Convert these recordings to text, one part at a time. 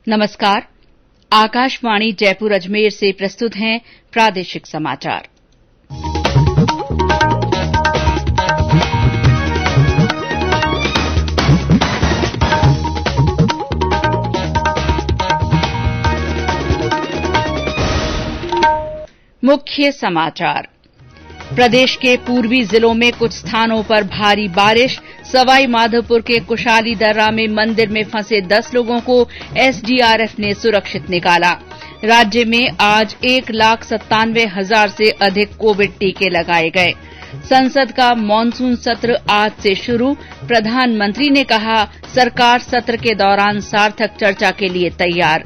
नमस्कार। आकाशवाणी जयपुर अजमेर से प्रस्तुत हैं प्रादेशिक समाचार। मुख्य समाचार। प्रदेश के पूर्वी जिलों में कुछ स्थानों पर भारी बारिश। सवाई माधोपुर के कुशाली दर्रा में मंदिर में फंसे 10 लोगों को एसडीआरएफ ने सुरक्षित निकाला। राज्य में आज 1,97,000 से अधिक कोविड टीके लगाए गए। संसद का मानसून सत्र आज से शुरू। प्रधानमंत्री ने कहा, सरकार सत्र के दौरान सार्थक चर्चा के लिए तैयार।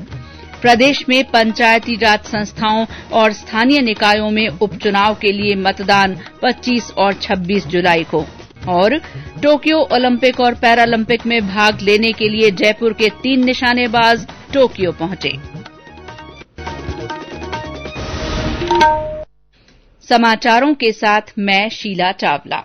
प्रदेश में पंचायती राज संस्थाओं और स्थानीय निकायों में उपचुनाव के लिए मतदान 25 और 26 जुलाई को। और टोक्यो ओलंपिक और पैरालंपिक में भाग लेने के लिए जयपुर के 3 निशानेबाज टोक्यो पहुंचे। समाचारों के साथ मैं शीला चावला।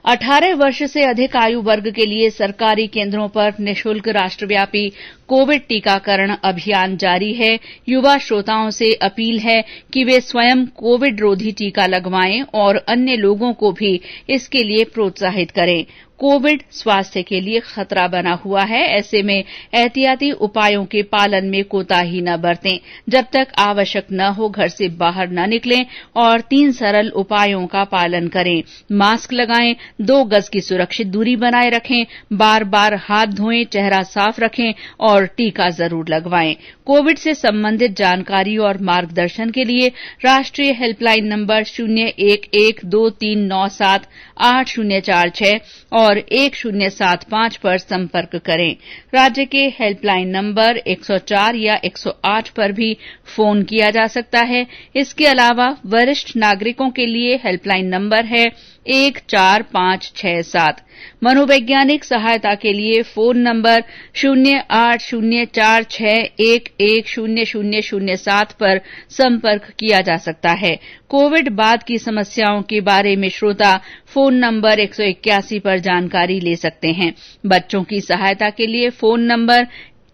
18 वर्ष से अधिक आयु वर्ग के लिए सरकारी केन्द्रों पर निःशुल्क राष्ट्रव्यापी कोविड टीकाकरण अभियान जारी है। युवा श्रोताओं से अपील है कि वे स्वयं कोविड रोधी टीका लगवाएं और अन्य लोगों को भी इसके लिए प्रोत्साहित करें। कोविड स्वास्थ्य के लिए खतरा बना हुआ है, ऐसे में एहतियाती उपायों के पालन में कोताही न बरतें। जब तक आवश्यक न हो घर से बाहर न निकलें और 3 सरल उपायों का पालन करें। मास्क लगाएं, 2 गज की सुरक्षित दूरी बनाए रखें, बार बार हाथ धोएं, चेहरा साफ रखें और टीका जरूर लगवाएं। कोविड से संबंधित जानकारी और मार्गदर्शन के लिए राष्ट्रीय हेल्पलाइन नंबर 011239780046 और 1075 पर संपर्क करें। राज्य के हेल्पलाइन नंबर 104 या 108 पर भी फोन किया जा सकता है। इसके अलावा वरिष्ठ नागरिकों के लिए हेल्पलाइन नंबर है 14567। मनोवैज्ञानिक सहायता के लिए फोन नंबर 080461100007 पर संपर्क किया जा सकता है। कोविड बाद की समस्याओं के बारे में श्रोता फोन नंबर 181 पर जानकारी ले सकते हैं। बच्चों की सहायता के लिए फोन नंबर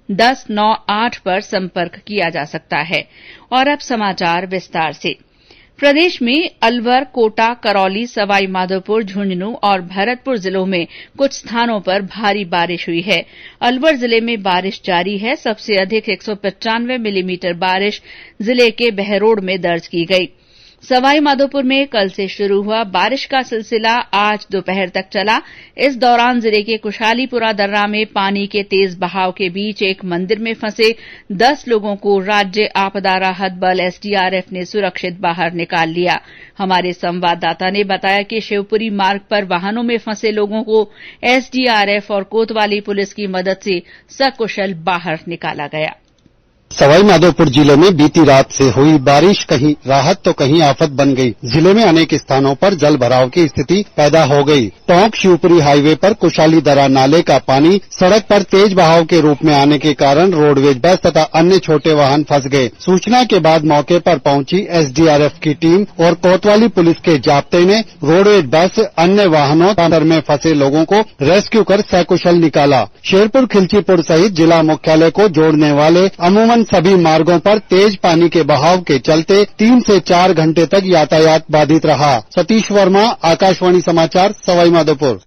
1098 पर संपर्क किया जा सकता है। और अब समाचार विस्तार से। प्रदेश में अलवर, कोटा, करौली, सवाई माधोपुर, झुंझुनूं और भरतपुर जिलों में कुछ स्थानों पर भारी बारिश हुई है। अलवर जिले में बारिश जारी है। सबसे अधिक 195 मिलीमीटर बारिश जिले के बहरोड में दर्ज की गई। सवाई माधोपुर में कल से शुरू हुआ बारिश का सिलसिला आज दोपहर तक चला। इस दौरान जिले के कुशालीपुरा दर्रा में पानी के तेज बहाव के बीच एक मंदिर में फंसे 10 लोगों को राज्य आपदा राहत बल एसडीआरएफ ने सुरक्षित बाहर निकाल लिया। हमारे संवाददाता ने बताया कि शिवपुरी मार्ग पर वाहनों में फंसे लोगों को एसडीआरएफ और कोतवाली पुलिस की मदद से सकुशल बाहर निकाला गया। सवाई माधोपुर जिले में बीती रात से हुई बारिश कहीं राहत तो कहीं आफत बन गई। जिले में अनेक स्थानों पर जल भराव की स्थिति पैदा हो गई। टोंक शिवपुरी हाईवे पर कुशाली दर्रा नाले का पानी सड़क पर तेज बहाव के रूप में आने के कारण रोडवेज बस तथा अन्य छोटे वाहन फंस गए। सूचना के बाद मौके पर पहुंची एसडीआरएफ की टीम और कोतवाली पुलिस के जाप्ते ने रोडवेज बस अन्य वाहनों अंदर में फंसे लोगों को रेस्क्यू कर सकुशल निकाला। शेरपुर खिलचीपुर सहित जिला मुख्यालय को जोड़ने वाले अमूमन सभी मार्गों पर तेज पानी के बहाव के चलते 3 से 4 घंटे तक यातायात बाधित रहा। सतीश वर्मा, आकाशवाणी समाचार, सवाई माधोपुर।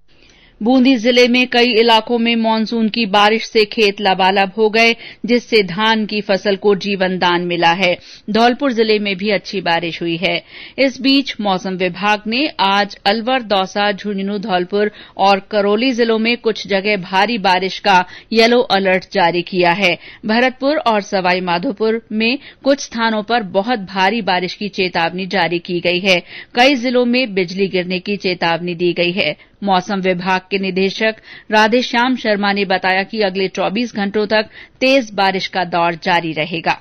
बूंदी जिले में कई इलाकों में मानसून की बारिश से खेत लबालब हो गए, जिससे धान की फसल को जीवन दान मिला है। धौलपुर जिले में भी अच्छी बारिश हुई है। इस बीच मौसम विभाग ने आज अलवर, दौसा, झुंझुनूं, धौलपुर और करौली जिलों में कुछ जगह भारी बारिश का येलो अलर्ट जारी किया है। भरतपुर और सवाई माधोपुर में कुछ स्थानों पर बहुत भारी बारिश की चेतावनी जारी की गई है। कई जिलों में बिजली गिरने की चेतावनी दी गई है। मौसम विभाग के निदेशक राधेश्याम शर्मा ने बताया कि अगले 24 घंटों तक तेज बारिश का दौर जारी रहेगा।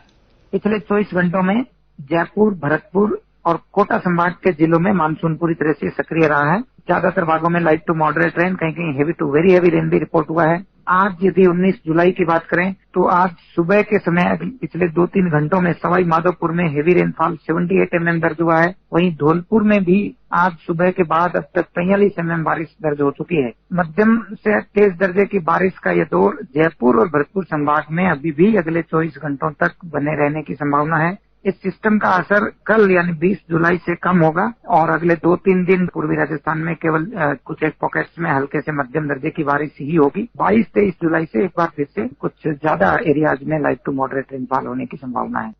पिछले 24 घंटों में जयपुर, भरतपुर और कोटा संभाग के जिलों में मानसून पूरी तरह से सक्रिय रहा है। ज्यादातर भागों में लाइट टू मॉडरेट रेन, कहीं कहीं heavy to very heavy rain भी रिपोर्ट हुआ है। आज यदि 19 जुलाई की बात करें तो आज सुबह के समय पिछले 2-3 घंटों में सवाई माधोपुर में हेवी रेनफॉल 78 mm दर्ज हुआ है। वहीं धौलपुर में भी आज सुबह के बाद अब तक 43 mm बारिश दर्ज हो चुकी है। मध्यम से तेज दर्जे की बारिश का यह दौर जयपुर और भरतपुर संभाग में अभी भी अगले 24 घंटों तक बने रहने की संभावना है। इस सिस्टम का असर कल यानी 20 जुलाई से कम होगा और अगले 2-3 दिन पूर्वी राजस्थान में केवल कुछ एक पॉकेट्स में हल्के से मध्यम दर्जे की बारिश ही होगी। 22-23 जुलाई से एक बार फिर से कुछ ज्यादा एरियाज में लाइट टू मॉडरेट रेनफॉल होने की संभावना है।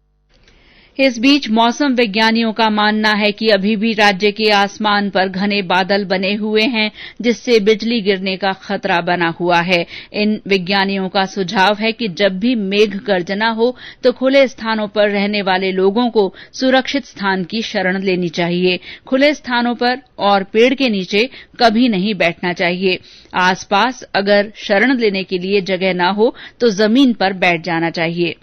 इस बीच मौसम विज्ञानियों का मानना है कि अभी भी राज्य के आसमान पर घने बादल बने हुए हैं, जिससे बिजली गिरने का खतरा बना हुआ है। इन विज्ञानियों का सुझाव है कि जब भी मेघ गर्जना हो तो खुले स्थानों पर रहने वाले लोगों को सुरक्षित स्थान की शरण लेनी चाहिए। खुले स्थानों पर और पेड़ के नीचे कभी नहीं बैठना चाहिए। आसपास अगर शरण लेने के लिए जगह न हो तो जमीन पर बैठ जाना चाहिए।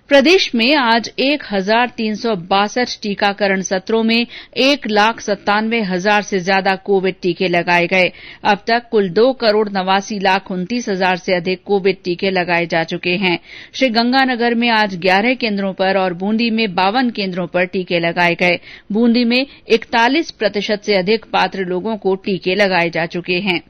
प्रदेश में आज 1362 टीकाकरण सत्रों में 1,97,000 से ज्यादा कोविड टीके लगाए गए। अब तक कुल 2,89,29,000 से अधिक कोविड टीके लगाए जा चुके हैं। श्रीगंगानगर में आज 11 केन्द्रों पर और बूंदी में 52 केन्द्रों पर टीके लगाए गए। बूंदी में 41% से अधिक पात्र लोगों को टीके लगाए जा चुके हैं।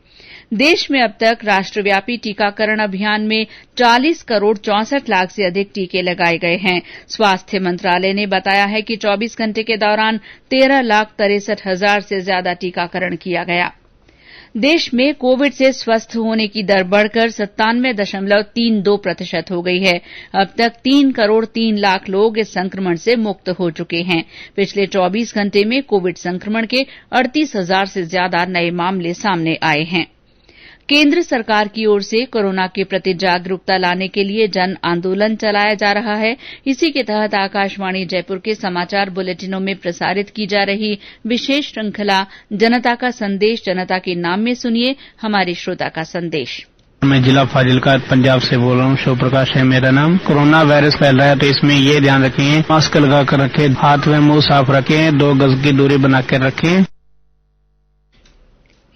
देश में अब तक राष्ट्रव्यापी टीकाकरण अभियान में 40,64,00,000 से अधिक टीके लगाए गए हैं। स्वास्थ्य मंत्रालय ने बताया है कि 24 घंटे के दौरान 13,63,000 से ज्यादा टीकाकरण किया गया। देश में कोविड से स्वस्थ होने की दर बढ़कर 97.32% हो गई है। अब तक 3,03,00,000 लोग इस संक्रमण से मुक्त हो चुके हैं। पिछले 24 घंटे में कोविड संक्रमण के 38,000 से ज्यादा नए मामले सामने आए हैं। केन्द्र सरकार की ओर से कोरोना के प्रति जागरूकता लाने के लिए जन आंदोलन चलाया जा रहा है। इसी के तहत आकाशवाणी जयपुर के समाचार बुलेटिनों में प्रसारित की जा रही विशेष श्रृंखला जनता का संदेश जनता के नाम में सुनिए हमारे श्रोता का संदेश। मैं जिला फाजिलका पंजाब से बोल रहा हूँ। शिव प्रकाश है मेरा नाम। कोरोना वायरस फैल रहा है तो इसमें ये ध्यान रखें, मास्क लगा कर रखें, हाथ में मुंह साफ रखें, 2 गज की दूरी बनाकर रखें।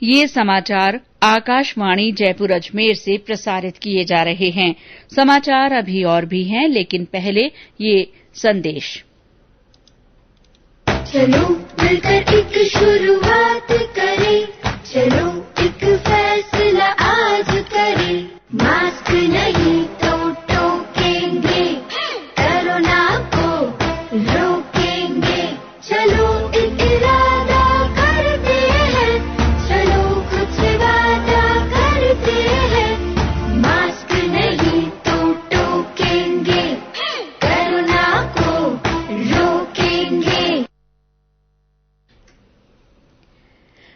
ये समाचार आकाशवाणी जयपुर अजमेर से प्रसारित किए जा रहे हैं। समाचार अभी और भी हैं, लेकिन पहले ये संदेश। चलो मिलकर एक शुरुआत करें, चलो एक फैसला आज करें, मास्क नहीं तो टोकेंगे, कोरोना को रोकेंगे। चलो एक इरादा करते हैं, चलो कुछ वादा करते हैं, मास्क नहीं तो टोकेंगे, कोरोना को रोकेंगे।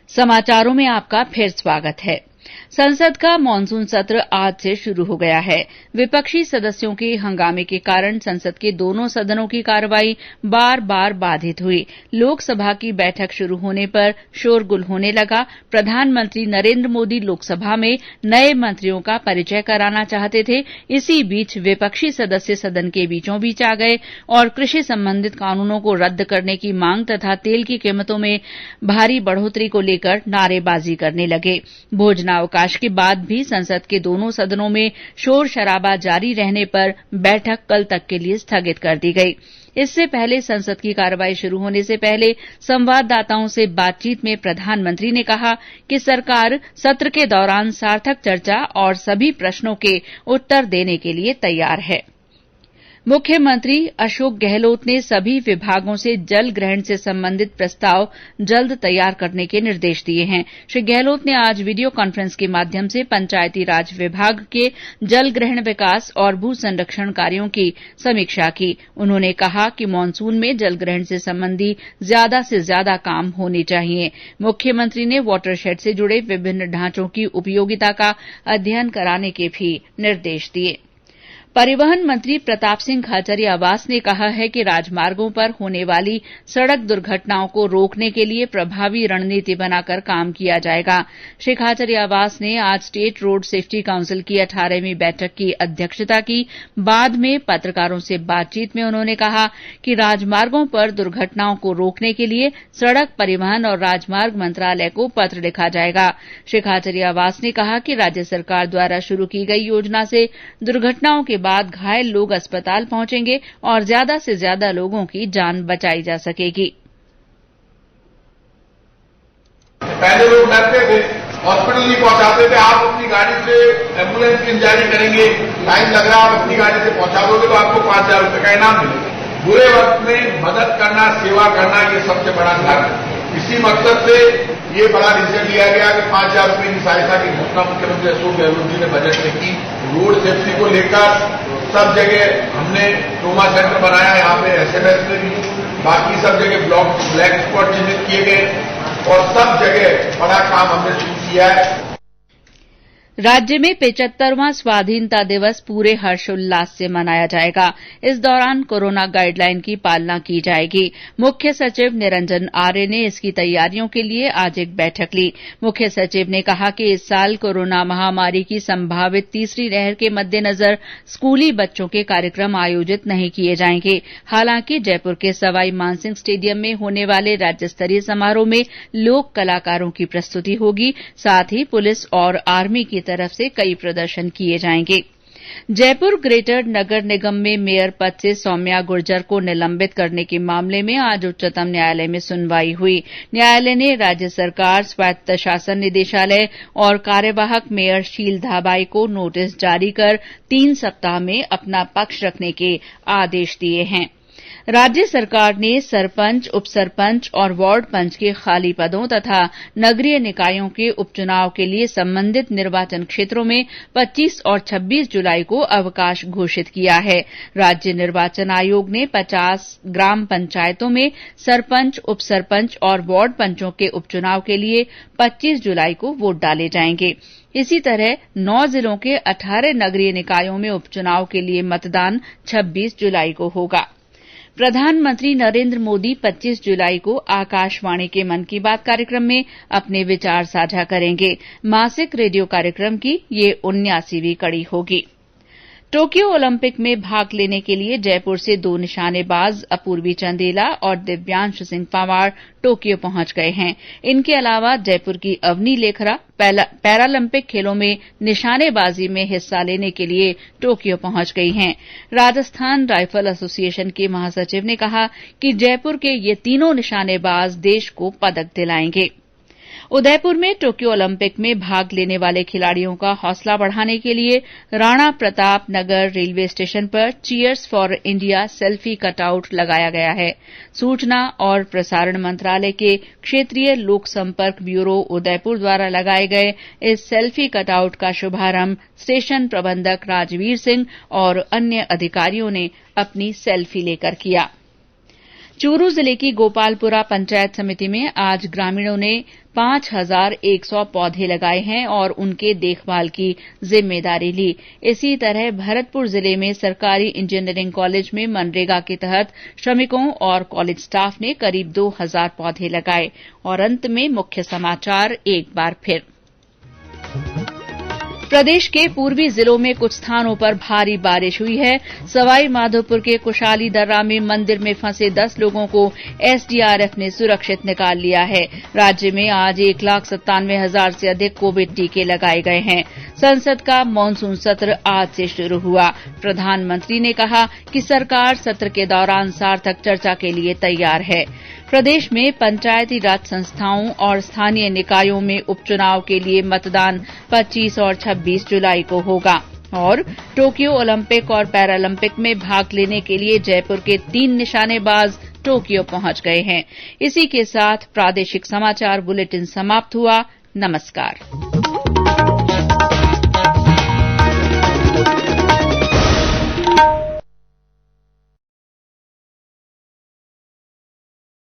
समाचारों में आपका फिर स्वागत है। संसद का मानसून सत्र आज से शुरू हो गया है। विपक्षी सदस्यों के हंगामे के कारण संसद के दोनों सदनों की कार्रवाई बार बार बाधित हुई। लोकसभा की बैठक शुरू होने पर शोरगुल होने लगा। प्रधानमंत्री नरेंद्र मोदी लोकसभा में नए मंत्रियों का परिचय कराना चाहते थे। इसी बीच विपक्षी सदस्य सदन के बीचों बीच आ गए और कृषि संबंधित कानूनों को रद्द करने की मांग तथा तेल की कीमतों में भारी बढ़ोतरी को लेकर नारेबाजी करने लगे। भोजनावकाश के बाद भी संसद के दोनों सदनों में शोर शराबा जारी रहने पर बैठक कल तक के लिए स्थगित कर दी गई। इससे पहले संसद की कार्रवाई शुरू होने से पहले संवाददाताओं से बातचीत में प्रधानमंत्री ने कहा कि सरकार सत्र के दौरान सार्थक चर्चा और सभी प्रश्नों के उत्तर देने के लिए तैयार है। मुख्यमंत्री अशोक गहलोत ने सभी विभागों से जल ग्रहण से संबंधित प्रस्ताव जल्द तैयार करने के निर्देश दिए हैं। श्री गहलोत ने आज वीडियो कॉन्फ्रेंस के माध्यम से पंचायती राज विभाग के जल ग्रहण विकास और भू संरक्षण कार्यों की समीक्षा की। उन्होंने कहा कि मानसून में जल ग्रहण से संबंधी ज्यादा से ज्यादा काम होने चाहिए। मुख्यमंत्री ने वाटरशेड से जुड़े विभिन्न ढांचों की उपयोगिता का अध्ययन कराने के भी निर्देश दिए। परिवहन मंत्री प्रताप सिंह खाचरियावास ने कहा है कि राजमार्गों पर होने वाली सड़क दुर्घटनाओं को रोकने के लिए प्रभावी रणनीति बनाकर काम किया जाएगा। श्री खाचरियावास ने आज स्टेट रोड सेफ्टी काउंसिल की 18वीं बैठक की अध्यक्षता की। बाद में पत्रकारों से बातचीत में उन्होंने कहा कि राजमार्गों पर दुर्घटनाओं को रोकने के लिए सड़क परिवहन और राजमार्ग मंत्रालय को पत्र लिखा जाएगा। श्री खाचरियावास ने कहा कि राज्य सरकार द्वारा शुरू की गई योजना से दुर्घटनाओं के बाद घायल लोग अस्पताल पहुंचेंगे और ज्यादा से ज्यादा लोगों की जान बचाई जा सकेगी। पहले लोग डरते थे, हॉस्पिटल नहीं पहुंचाते थे। आप अपनी गाड़ी से एम्बुलेंस की इंतजारी करेंगे, टाइम लग रहा है, आप अपनी गाड़ी से पहुंचा दोगे तो आपको 5,000 रुपए का इनाम मिलेगा। बुरे वक्त में मदद करना, सेवा करना, ये सबसे बड़ा धर्म है। इसी मकसद से ये बड़ा डिसीजन लिया गया कि 5,000 रुपए की सहायता की घोषणा मुख्यमंत्री अशोक गहलोत जी ने बजट में की। रोड सेफ्टी को लेकर सब जगह हमने ट्रोमा सेंटर बनाया, यहाँ पे SMS में भी, बाकी सब जगह ब्लैक स्पॉट चिन्हित किए गए और सब जगह बड़ा काम हमने शुरू किया है। राज्य में 75वां स्वाधीनता दिवस पूरे हर्षोल्लास से मनाया जाएगा। इस दौरान कोरोना गाइडलाइन की पालना की जाएगी। मुख्य सचिव निरंजन आर्य ने इसकी तैयारियों के लिए आज एक बैठक ली। मुख्य सचिव ने कहा कि इस साल कोरोना महामारी की संभावित तीसरी लहर के मद्देनजर स्कूली बच्चों के कार्यक्रम आयोजित नहीं किए जाएंगे। हालांकि जयपुर के सवाई मानसिंह स्टेडियम में होने वाले राज्य स्तरीय समारोह में लोक कलाकारों की प्रस्तुति होगी। साथ ही पुलिस और आर्मी की तरफ से कई प्रदर्शन किए जाएंगे। जयपुर ग्रेटर नगर निगम में मेयर पद से सौम्या गुर्जर को निलंबित करने के मामले में आज उच्चतम न्यायालय में सुनवाई हुई। न्यायालय ने राज्य सरकार, स्वायत्त शासन निदेशालय और कार्यवाहक मेयर शील धाबाई को नोटिस जारी कर 3 सप्ताह में अपना पक्ष रखने के आदेश दिए हैं। राज्य सरकार ने सरपंच, उपसरपंच और वार्ड पंच के खाली पदों तथा नगरीय निकायों के उपचुनाव के लिए संबंधित निर्वाचन क्षेत्रों में 25 और 26 जुलाई को अवकाश घोषित किया है। राज्य निर्वाचन आयोग ने 50 ग्राम पंचायतों में सरपंच, उपसरपंच और वार्ड पंचों के उपचुनाव के लिए 25 जुलाई को वोट डाले जाएंगे। इसी तरह 9 जिलों के 18 नगरीय निकायों में उपचुनाव के लिए मतदान 26 जुलाई को होगा। प्रधानमंत्री नरेंद्र मोदी 25 जुलाई को आकाशवाणी के मन की बात कार्यक्रम में अपने विचार साझा करेंगे। मासिक रेडियो कार्यक्रम की ये 79वीं कड़ी होगी। टोक्यो ओलंपिक में भाग लेने के लिए जयपुर से 2 निशानेबाज अपूर्वी चंदेला और दिव्यांश सिंह पंवार टोक्यो पहुंच गए हैं। इनके अलावा जयपुर की अवनी लेखरा पैरालंपिक खेलों में निशानेबाजी में हिस्सा लेने के लिए टोक्यो पहुंच गई हैं। राजस्थान राइफल एसोसिएशन के महासचिव ने कहा कि जयपुर के ये तीनों निशानेबाज देश को पदक दिलाएंगे। उदयपुर में टोक्यो ओलंपिक में भाग लेने वाले खिलाड़ियों का हौसला बढ़ाने के लिए राणा प्रताप नगर रेलवे स्टेशन पर cheers for India selfie cutout लगाया गया है। सूचना और प्रसारण मंत्रालय के क्षेत्रीय लोक संपर्क ब्यूरो उदयपुर द्वारा लगाए गए इस सेल्फी कटआउट का शुभारंभ स्टेशन प्रबंधक राजवीर सिंह और अन्य अधिकारियों ने अपनी सेल्फी लेकर किया। चूरू जिले की गोपालपुरा पंचायत समिति में आज ग्रामीणों ने 5,100 पौधे लगाए हैं और उनके देखभाल की जिम्मेदारी ली। इसी तरह भरतपुर जिले में सरकारी इंजीनियरिंग कॉलेज में मनरेगा के तहत श्रमिकों और कॉलेज स्टाफ ने करीब 2,000 पौधे लगाए। और अंत में मुख्य समाचार एक बार फिर। प्रदेश के पूर्वी जिलों में कुछ स्थानों पर भारी बारिश हुई है। सवाई माधोपुर के कुशाली दर्रा में मंदिर में फंसे 10 लोगों को एसडीआरएफ ने सुरक्षित निकाल लिया है। राज्य में आज 1,97,000 से अधिक कोविड टीके लगाए गए हैं। संसद का मानसून सत्र आज से शुरू हुआ। प्रधानमंत्री ने कहा कि सरकार सत्र के दौरान सार्थक चर्चा के लिए तैयार है। प्रदेश में पंचायती राज संस्थाओं और स्थानीय निकायों में उपचुनाव के लिए मतदान 25 और 26 जुलाई को होगा। और टोक्यो ओलंपिक और पैरालंपिक में भाग लेने के लिए जयपुर के 3 निशानेबाज टोक्यो पहुंच गए हैं। इसी के साथ प्रादेशिक समाचार बुलेटिन समाप्त हुआ। नमस्कार।